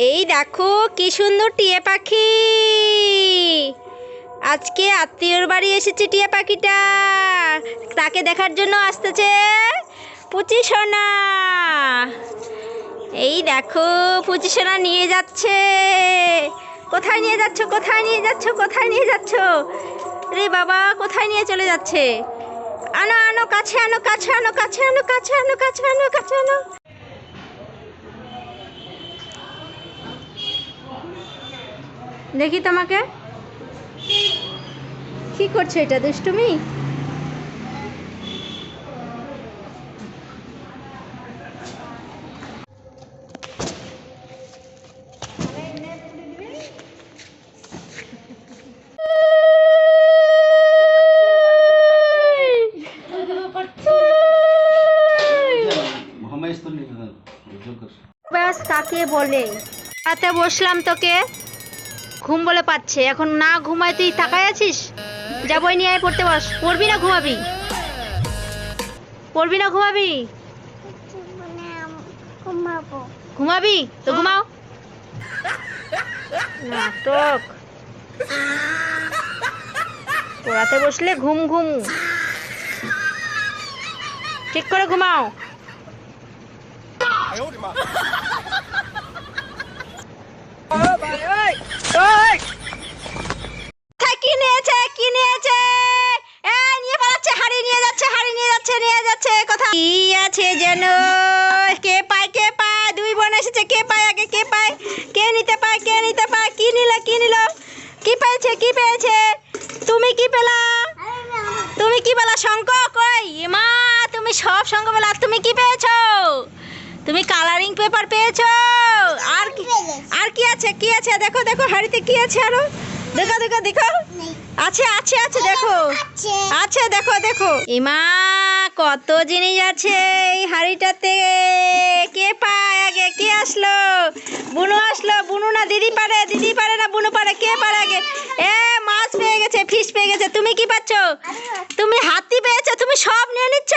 এই দেখো কি সুন্দর টিয়া পাখি। আজকে আত্মীয়র বাড়ি এসেছে টিয়া পাখিটা, তাকে দেখার জন্য আসতেছে পুচি সোনা। এই দেখো পুচি সোনা নিয়ে যাচ্ছে। কোথায় নিয়ে যাচ্ছ, কোথায় নিয়ে যাচ্ছ, কোথায় নিয়ে যাচ্ছ? রে বাবা, কোথায় নিয়ে চলে যাচ্ছে? আনো আনো, কাছে আনো, কাছে আনো, কাছে আনো, কাছে আনো, কাছে আনো, কাছে আনো। দেখি তোমাকে, কি করছো? এটা দুষ্টুমি? ব্যাস কাকে বলে? রাতে বসলাম, তোকে ঘুম বলে পাচ্ছে, এখন না ঘুমায় তুই তাকায় আছিস? যা বই নিয়ে আয়, পড়তে বস। পড়বি না ঘুমাবি? পড়বি না ঘুমাবি? ঘুমাবি তো ঘুমাও। নাটক, পড়াতে বসলে ঘুম ঘুম। ঠিক করে ঘুমাও। কি নিয়েছে, কি নিয়েছে? নিয়ে পালাচ্ছে, হাড়ি নিয়ে যাচ্ছে, হাড়ি নিয়ে যাচ্ছে, নিয়ে যাচ্ছে। কোথায় কি আছে যেন? কে পায়, কে পায়? দুই বোন এসেছে, কে পায় আগে, কে পায়? কে নিতে পায়, কে নিতে পায়? কি নিল, কি নিল? কি পেয়েছে, কি পেয়েছে? তুমি কি পেলা? তুমি কি পেলা? শঙ্খ কই? মা, তুমি সব শঙ্খ পেলা। তুমি কি পেয়েছো? তুমি কালারিং পেপার পেয়েছো। আর কি, আর কি আছে, কি আছে? দেখো দেখো, হাড়িতে কি আছে আরো? দেখো দেখো দেখো, আছে আছে আছে, দেখো আছে, দেখো দেখো। ইমা, কত জিনিস আছে এই হাড়িটাতে। কে পায় আগে, কে আসলো? বুনু আসলো। বুনু না দিদি পারে? দিদি পারে না বুনু পারে? কে পারে আগে? মাছ পেয়ে গেছে, ফিশ পেয়ে গেছে। তুমি কি পাচ্ছ? তুমি হাতি পেয়েছো। তুমি সব নিয়ে নিচ্ছ?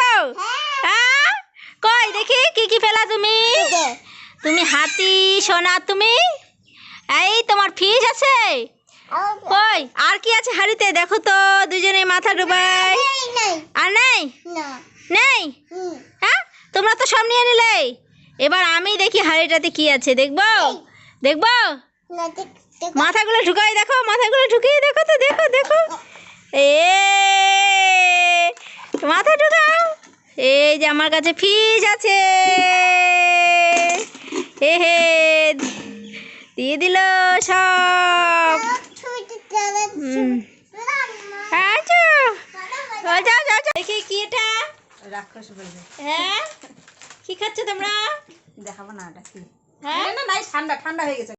হ্যাঁ, কই দেখি কি কি পেলা তুমি? তুমি হাতি সোনা, তুমি এই তোমার ফিশ আছে কই? আর কি আছে হাড়িতে? দেখো তো, দুজনে মাথা ডুবাই। আর নেই? নেই? হ্যাঁ, তোমরা তো সব নিয়ে নিলে। এবার আমি দেখি হাড়িটাতে কি আছে। দেখবো, দেখবো। মাথাগুলো ঢুকাই, দেখো মাথাগুলো ঢুকিয়ে দেখো তো, দেখো দেখো। মাথা ঢুকাও। এই যে আমার কাছে ফিশ আছে। হে দিয়ে দিল সব। দেখি কি এটা? রাক্ষস বলবে। হ্যাঁ, কি খাচ্ছ তোমরা? দেখাবো না এটা কি? হ্যাঁ না, ঠান্ডা ঠান্ডা হয়ে গেছে।